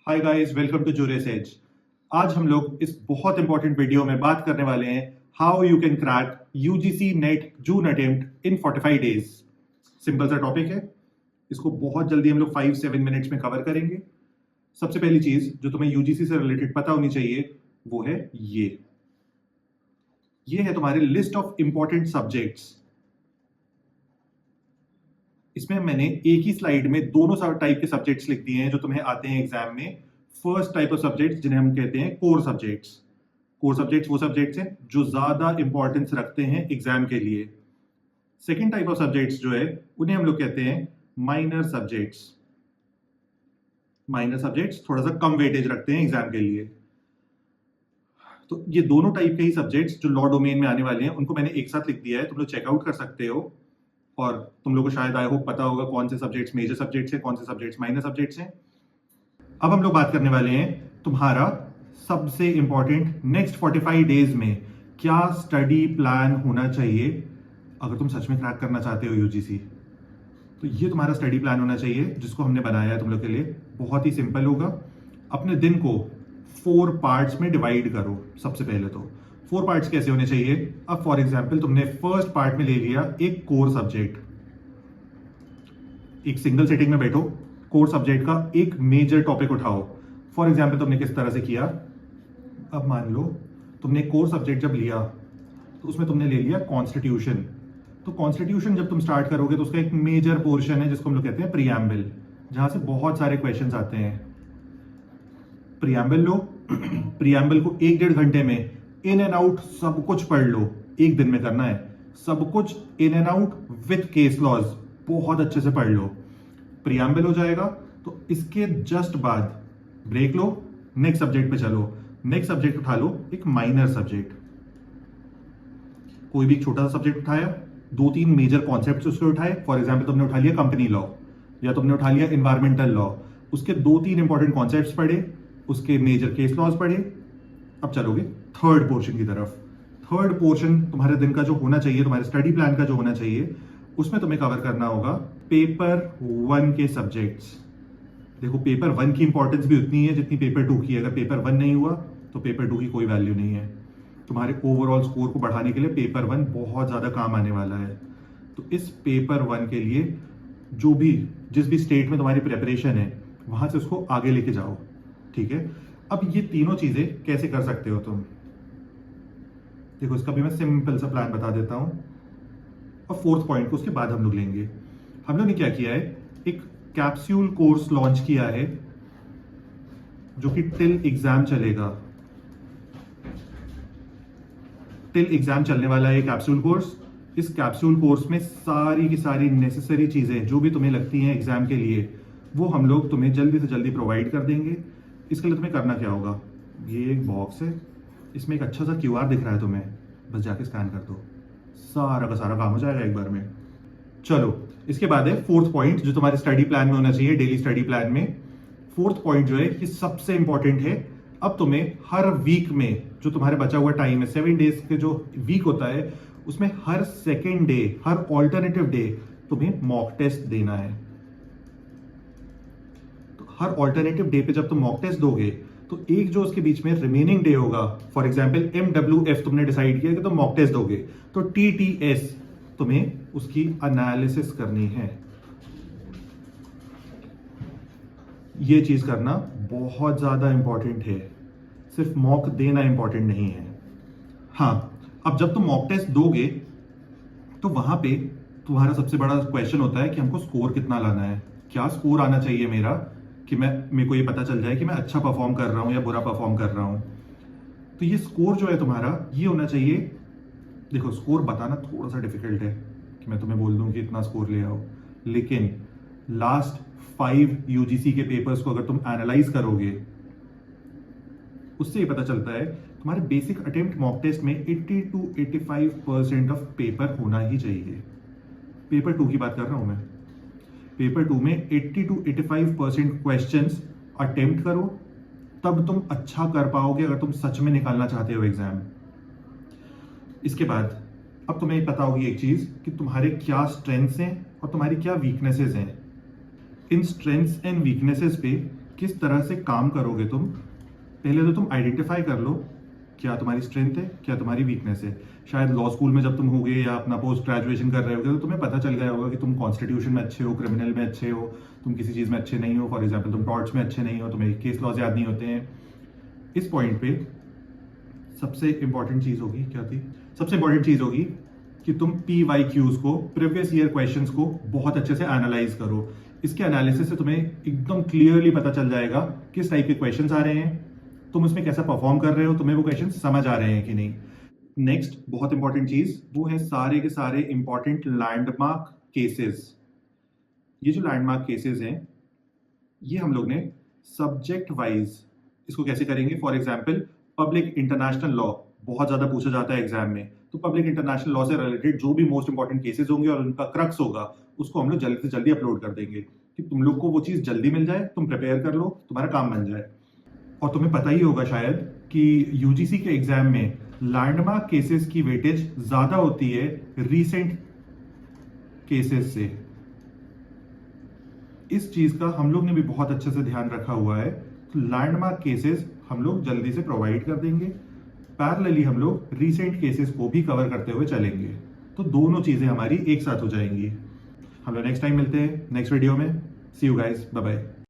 Hi guys, welcome to जूरियस एज। आज हम लोग इस बहुत इंपॉर्टेंट वीडियो में बात करने वाले हैं how you can crack UGC net June attempt in 45 days. Simple सा टॉपिक है, इसको बहुत जल्दी हम लोग 5-7 मिनट्स में कवर करेंगे। सबसे पहली चीज जो तुम्हें यूजीसी से रिलेटेड पता होनी चाहिए वो है ये है तुम्हारे लिस्ट ऑफ इंपॉर्टेंट सब्जेक्ट्स। इसमें मैंने एक ही स्लाइड में दोनों टाइप के सब्जेक्ट्स लिख दिए हैं जो तुम्हें आते हैं एग्जाम में। फर्स्ट टाइप ऑफ सब्जेक्ट्स जिन्हें हम कहते हैं कोर सब्जेक्ट्स। कोर सब्जेक्ट्स वो सब्जेक्ट्स हैं जो ज्यादा इंपॉर्टेंस रखते हैं एग्जाम के लिए। सेकेंड टाइप ऑफ सब्जेक्ट्स जो है उन्हें हम लोग कहते हैं माइनर सब्जेक्ट्स। माइनर सब्जेक्ट्स थोड़ा सा कम वेटेज रखते हैं एग्जाम के लिए। तो ये दोनों टाइप के ही सब्जेक्ट्स जो लॉ डोमेन में आने वाले हैं उनको मैंने एक साथ लिख दिया है, तुम लोग चेकआउट कर सकते हो। और तुम लोगों को शायद आई होप पता होगा कौन से सब्जेक्ट्स मेजर सब्जेक्ट्स हैं, कौन से सब्जेक्ट्स माइनर सब्जेक्ट्स हैं। अब हम लोग बात करने वाले हैं तुम्हारा सबसे इंपॉर्टेंट नेक्स्ट 45 डेज में क्या स्टडी प्लान होना चाहिए अगर तुम सच में क्रैक करना चाहते हो यूजीसी। तो ये तुम्हारा स्टडी प्लान होना चाहिए जिसको हमने बनाया है तुम लोग के लिए। बहुत ही सिंपल होगा। अपने दिन को 4 पार्ट्स में डिवाइड करो। सबसे पहले तो 4 पार्ट्स कैसे होने चाहिए। अब फॉर एग्जाम्पल तुमने फर्स्ट पार्ट में ले लिया एक कोर सब्जेक्ट। एक सिंगल सेटिंग में बैठो, कोर सब्जेक्ट का एक मेजर टॉपिक उठाओ। फॉर एग्जाम्पल तुमने किस तरह से किया, अब मान लो तुमने कोर सब्जेक्ट जब लिया तो उसमें तुमने ले लिया कॉन्स्टिट्यूशन। तो कॉन्स्टिट्यूशन जब तुम स्टार्ट करोगे तो उसका एक मेजर पोर्शन है जिसको हम लोग कहते हैं प्रीएम्बल, जहां से बहुत सारे क्वेश्चंस आते हैं। प्रीएम्बल लो, प्रीएम्बल को 1-1.5 घंटे में इन एंड आउट सब कुछ पढ़ लो। एक दिन में करना है सब कुछ in and out with case laws, बहुत अच्छे से पढ़ लो। प्रीएम्बल हो जाएगा तो इसके जस्ट बाद ब्रेक लो, नेक्स्ट सब्जेक्ट पे चलो। नेक्स्ट सब्जेक्ट उठा लो एक माइनर सब्जेक्ट। कोई भी छोटा सा सब्जेक्ट उठाया, 2-3 मेजर कॉन्सेप्ट्स उसके उठाए। फॉर एग्जाम्पल तुमने उठा लिया कंपनी लॉ या तुमने उठा लिया एनवायरमेंटल लॉ, उसके 2-3 इंपॉर्टेंट कॉन्सेप्ट्स पढ़े, उसके मेजर केस लॉज पढ़े। अब चलोगे थर्ड पोर्शन की तरफ। थर्ड पोर्शन तुम्हारे दिन का जो होना चाहिए, तुम्हारे स्टडी प्लान का जो होना चाहिए, उसमें तुम्हें कवर करना होगा पेपर 1 के सब्जेक्ट्स। देखो पेपर 1 की इंपॉर्टेंस भी उतनी है जितनी पेपर 2 की है। अगर पेपर 1 नहीं हुआ तो पेपर 2 की कोई वैल्यू नहीं है। तुम्हारे ओवरऑल स्कोर को बढ़ाने के लिए पेपर 1 बहुत ज्यादा काम आने वाला है। तो इस पेपर 1 के लिए जिस भी स्टेट में तुम्हारी प्रिपरेशन है वहां से उसको आगे लेके जाओ। ठीक है, अब ये तीनों चीजें कैसे कर सकते हो तुम, देखो इसका भी मैं सिंपल सा प्लान बता देता हूं और फोर्थ पॉइंट को उसके बाद हम लोग लेंगे। हम लोग ने क्या किया है, एक कैप्सूल कोर्स लॉन्च किया है जो कि टिल एग्जाम चलेगा। टिल एग्जाम चलने वाला है कैप्सूल कोर्स। इस कैप्सूल कोर्स में सारी की सारी नेसेसरी चीजें जो भी तुम्हें लगती हैं एग्जाम के लिए वो हम लोग तुम्हें जल्दी से जल्दी प्रोवाइड कर देंगे। इसके लिए तुम्हें करना क्या होगा, ये एक बॉक्स है, इसमें एक अच्छा सा QR दिख रहा है तुम्हें, बस जाके स्कैन कर दो, सारा का सारा काम हो जाएगा एक बार में। चलो इसके बाद है फोर्थ पॉइंट जो तुम्हारे स्टडी प्लान में होना चाहिए, डेली स्टडी प्लान में। फोर्थ पॉइंट जो है ये सबसे इंपॉर्टेंट है। अब तुम्हें हर वीक में जो तुम्हारे बचा हुआ टाइम है, 7 डेज के जो वीक होता है उसमें हर सेकेंड डे, हर ऑल्टरनेटिव डे तुम्हें मॉक टेस्ट देना है। तो हर ऑल्टरनेटिव डे पे जब तुम मॉक टेस्ट दोगे तो एक जो उसके बीच में रिमेनिंग डे होगा, फॉर एग्जाम्पल MWF तुमने डिसाइड किया कि तुम मॉक टेस्ट दोगे, तो TTS तुम्हें उसकी एनालिसिस करनी है। ये चीज करना बहुत ज्यादा इंपॉर्टेंट है, सिर्फ मॉक देना इंपॉर्टेंट नहीं है। हाँ, अब जब तुम मॉक टेस्ट दोगे तो वहां पे तुम्हारा सबसे बड़ा क्वेश्चन होता है कि हमको स्कोर कितना लाना है, क्या स्कोर आना चाहिए मेरा कि मेरे को ये पता चल जाए कि मैं अच्छा परफॉर्म कर रहा हूं या बुरा परफॉर्म कर रहा हूं। तो ये स्कोर जो है तुम्हारा ये होना चाहिए। देखो स्कोर बताना थोड़ा सा डिफिकल्ट है कि मैं तुम्हें बोल दूं कि इतना स्कोर ले आओ, लेकिन लास्ट 5 यूजीसी के पेपर्स को अगर तुम एनालाइज करोगे उससे ये पता चलता है तुम्हारे बेसिक अटेम्प्ट मॉक टेस्ट में 80-85% ऑफ पेपर होना ही चाहिए। पेपर 2 की बात कर रहा हूं मैं। पेपर 2 में 80-85% क्वेश्चंस अटेम्प्ट करो, तब तुम अच्छा कर पाओगे अगर तुम सच में निकालना चाहते हो एग्जाम। इसके बाद अब तुम्हें पता होगी एक चीज कि तुम्हारे क्या स्ट्रेंथ्स हैं और तुम्हारी क्या वीकनेसेस हैं। इन स्ट्रेंथ्स एंड वीकनेसेस पे किस तरह से काम करोगे तुम, पहले तो तुम आइडेंटिफाई कर लो क्या तुम्हारी स्ट्रेंथ है, क्या तुम्हारी वीकनेस है। शायद लॉ स्कूल में जब तुम होगे या अपना पोस्ट ग्रेजुएशन कर रहे होगे तो तुम्हें पता चल गया होगा कि तुम कॉन्स्टिट्यूशन में अच्छे हो, क्रिमिनल में अच्छे हो, तुम किसी चीज़ में अच्छे नहीं हो। फॉर एग्जाम्पल तुम टॉर्ट्स में अच्छे नहीं हो, तुम्हें केस लॉज याद नहीं होते हैं। इस पॉइंट पे सबसे इंपॉर्टेंट चीज़ होगी, क्या थी, सबसे इंपॉर्टेंट चीज़ होगी कि तुम PYQs को, प्रीवियस ईयर क्वेश्चंस को बहुत अच्छे से एनालाइज करो। इसके एनालिसिस से तुम्हें एकदम क्लियरली पता चल जाएगा किस टाइप के क्वेश्चंस आ रहे हैं, तुम उसमें कैसा परफॉर्म कर रहे हो, तुम्हें वो क्वेश्चन समझ आ रहे हैं कि नहीं। नेक्स्ट बहुत इंपॉर्टेंट चीज वो है सारे के सारे इंपॉर्टेंट लैंडमार्क केसेस। ये जो लैंडमार्क केसेस हैं ये हम लोग ने सब्जेक्ट वाइज इसको कैसे करेंगे। For example public international law बहुत ज्यादा पूछा जाता है एग्जाम में, तो पब्लिक इंटरनेशनल लॉ से रिलेटेड जो भी मोस्ट इंपॉर्टेंट केसेस होंगे और उनका क्रक्स होगा उसको हम लोग जल्दी से जल्दी अपलोड कर देंगे कि तुम लोग को वो चीज जल्दी मिल जाए, तुम प्रिपेयर कर लो, तुम्हारा काम बन जाए। और तुम्हें पता ही होगा शायद कि यूजीसी के एग्जाम में लैंडमार्क केसेस की वेटेज ज्यादा होती है रीसेंट केसेस से। इस चीज का हम लोग ने भी बहुत अच्छे से ध्यान रखा हुआ है, तो लैंडमार्क केसेस हम लोग जल्दी से प्रोवाइड कर देंगे। पैरेलली हम लोग रीसेंट केसेस को भी कवर करते हुए चलेंगे, तो दोनों चीजें हमारी एक साथ हो जाएंगी। हम लोग नेक्स्ट टाइम मिलते हैं नेक्स्ट वीडियो में। सी यू गाइस, बाय बाय।